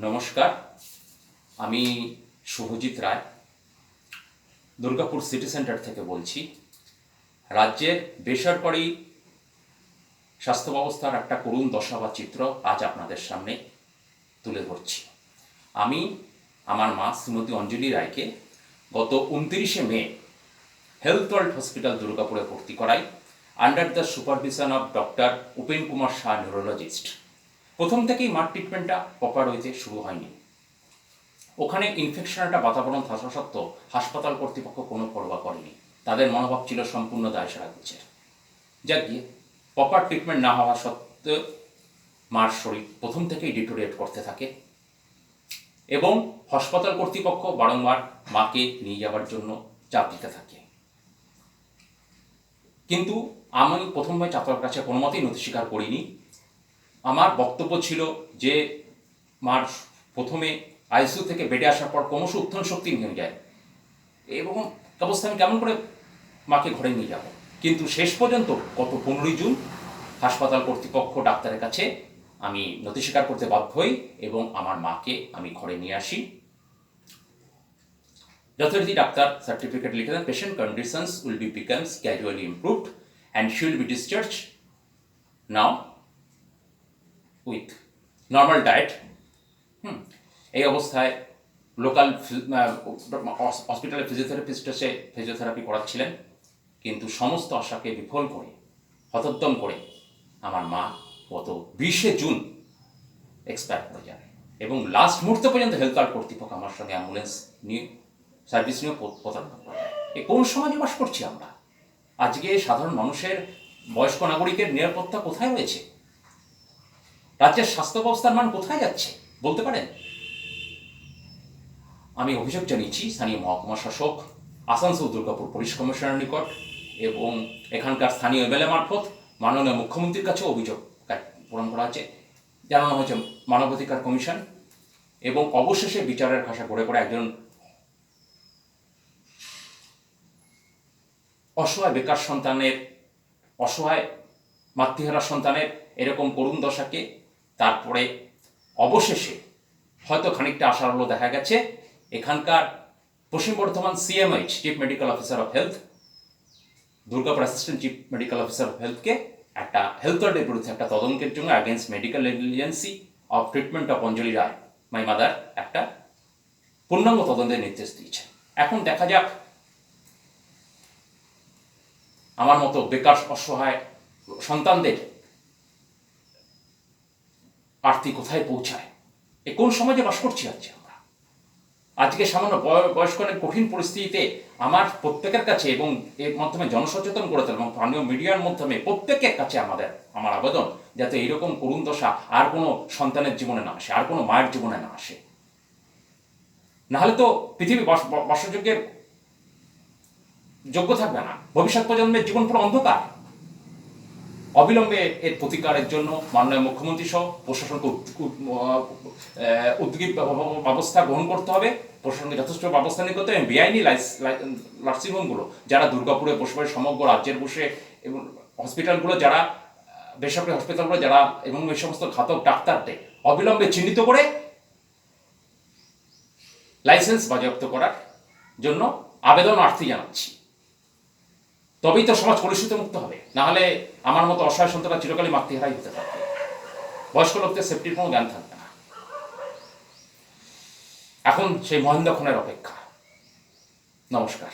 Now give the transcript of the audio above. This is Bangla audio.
নমস্কার, আমি শুভজিৎ রায় দুর্গাপুর সিটি সেন্টার থেকে বলছি। রাজ্যের বেসরকারি স্বাস্থ্য ব্যবস্থার একটা করুণ দশা বা চিত্র আজ আপনাদের সামনে তুলে ধরছি। আমি আমার মা শ্রীমতী অঞ্জলি রায়কে গত 29শে মে হেলথ ওয়ার্ল্ড হসপিটাল দুর্গাপুরে ভর্তি করাই under the supervision of doctor Upen Kumar Shah, neurologist. প্রথম থেকেই মার ট্রিটমেন্টটা প্রপার হইতে শুরু হয়নি। ওখানে ইনফেকশন একটা বাতাবরণ থাকা সত্ত্বেও হাসপাতাল কর্তৃপক্ষ কোনো পরোয়া করেনি। তাদের মনোভাব ছিল সম্পূর্ণ দায়সারা গোছের। যাক গিয়ে প্রপার ট্রিটমেন্ট না হওয়া সত্ত্বেও মার শরীর প্রথম থেকেই ডিটোরিয়েট করতে থাকে এবং হাসপাতাল কর্তৃপক্ষ বারংবার মাকে নিয়ে যাওয়ার জন্য চাপ দিতে থাকে। কিন্তু আমি প্রথমে চাতকের কাছে কোনো মতেই নথি স্বীকার করিনি। আমার বক্তব্য ছিল যে মার প্রথমে আইসিইউ থেকে বেডে আসার পর ক্রমশ উত্থান শক্তি ভেঙে যায় এবং অবস্থা আমি কেমন করে মাকে ঘরে নিয়ে যাব। কিন্তু শেষ পর্যন্ত গত 15ই জুন হাসপাতাল কর্তৃপক্ষ ডাক্তারের কাছে আমি নথি স্বীকার করতে বাধ্য হই এবং আমার মাকে আমি ঘরে নিয়ে আসি। যথারীতি ডাক্তার সার্টিফিকেট লিখে দেন, patient conditions will be becomes gradually improved and she will be discharge now with normal diet. এই অবস্থায় লোকাল হসপিটালে ফিজিওথেরাপিস্ট এসে ফিজিওথেরাপি করাচ্ছিলেন, কিন্তু সমস্ত আশাকে বিফল করে হতোদ্যম করে আমার মা গত 20শে জুন এক্সপায়ার করে যায় এবং লাস্ট মুহূর্ত পর্যন্ত হেলথ কার্ড কর্তৃপক্ষ আমার সঙ্গে অ্যাম্বুলেন্স নিয়ে সার্ভিস নিয়ে প্রতারণা করে। এই কোন সমাজে বাস করছি আমরা? আজকে সাধারণ মানুষের, বয়স্ক নাগরিকের নিরাপত্তা কোথায় রয়েছে? রাজ্যের স্বাস্থ্য ব্যবস্থার মান কোথায় যাচ্ছে বলতে পারেন? আমি অভিযোগ জানিয়েছি স্থানীয় মহকুমা শাসক, আসানসোল দুর্গাপুর পুলিশ কমিশনারের নিকট এবং এখানকার স্থানীয় এমএলএ মারফত মাননীয় মুখ্যমন্ত্রীর কাছেও অভিযোগ পূরণ করা হয়েছে, জানানো হয়েছে মানবাধিকার কমিশন এবং অবশেষে বিচারের ভাষা গড়ে করে একজন অসহায় বেকার সন্তানের, অসহায় মাতৃহারা সন্তানের এরকম করুণ দশাকে তারপরে অবশেষে হয়তো খানিকটা আশার আলো দেখা গেছে। এখানকার Paschim Bardhaman CMH, chief medical officer of health, Durgapur assistant chief medical officer of হেলথকে একটা হেলথ ওয়ার্ডের বিরুদ্ধে একটা তদন্তের জন্য against medical negligency of treatment of Anjali Roy my mother একটা পূর্ণাঙ্গ তদন্তের নির্দেশ দিয়েছে। এখন দেখা যাক আমার মতো বেকার অসহায় সন্তানদের আর্থিক কোথায় পৌঁছায়। এ কোন সমাজে বাস করছি আমরা? আজকে সামান্য বয়স্কদের কঠিন পরিস্থিতিতে আমার প্রত্যেকের কাছে এবং এর মাধ্যমে জনসচেতন করে তোলা এবং স্থানীয় মিডিয়ার মাধ্যমে প্রত্যেকের কাছে আমার আবেদন, যাতে এইরকম করুণ দশা আর কোনো সন্তানের জীবনে না আসে, আর কোনো মায়ের জীবনে না আসে। নাহলে তো পৃথিবী বাসযোগ্যের যোগ্য থাকবে না, ভবিষ্যৎ প্রজন্মের জীবন পুরো অন্ধকার। অবিলম্বে এর প্রতিকারের জন্য মাননীয় মুখ্যমন্ত্রী সহ প্রশাসনকে উদ্যোগী ব্যবস্থা গ্রহণ করতে হবে। প্রশাসনকে যথেষ্ট ব্যবস্থা নিতে হবে এবং বেআইনি নার্সিংহোমগুলো যারা দুর্গাপুরে বসবাস, সমগ্র রাজ্যের বসে এবং হসপিটালগুলো যারা বেসরকারি হসপিটালগুলো যারা এবং এই সমস্ত ঘাতক ডাক্তারদের অবিলম্বে চিহ্নিত করে লাইসেন্স বাজেয়াপ্ত করার জন্য আবেদন আর্থী জানাচ্ছি। তবেই তো সমাজ কলুষিত মুক্ত হবে, নাহলে আমার মতো অসহায় সন্তানরা চিরকালই মাতৃহারাই হতে থাকবে। বয়স্ক লোকদের সেফটির কোনো জ্ঞান থাকবে না। এখন সেই মহেন্দ্রক্ষণের অপেক্ষা। নমস্কার।